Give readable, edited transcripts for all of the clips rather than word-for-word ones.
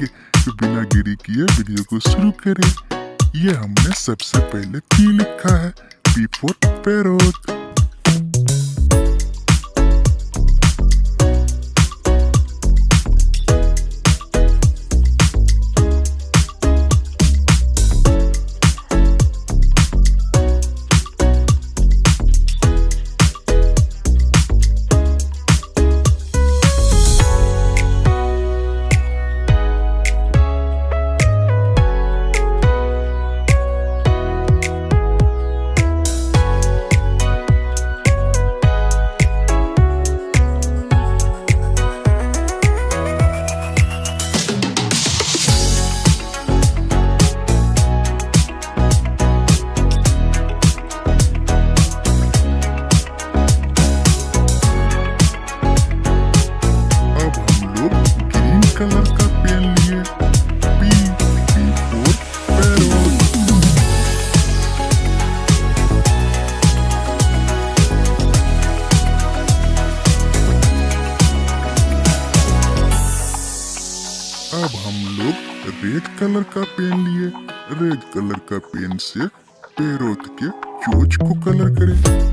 करेंगे। तो बिना देरी किए वीडियो को शुरू करें। ये हमने सबसे पहले P लिखा है, P for Parrot। कलर का पेन लिए, P for Parrot। अब हम लोग रेड कलर का पेन लिए। रेड कलर का पेन से पैरोट के चोंच को कलर करें।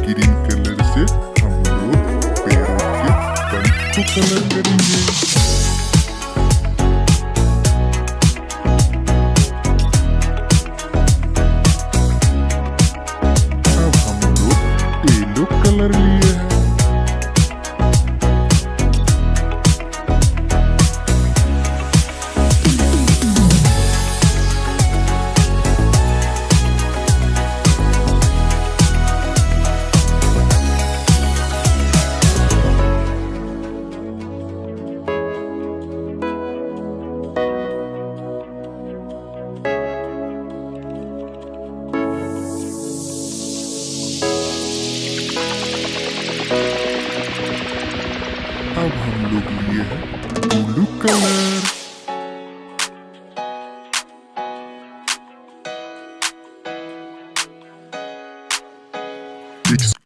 ग्रीन कलर से हम लोग पैरोट के पंख को कलर करेंगे। अब हम लोग येलो कलर लिए हैं। अब हम लोग लिए हैं ब्लू कलर।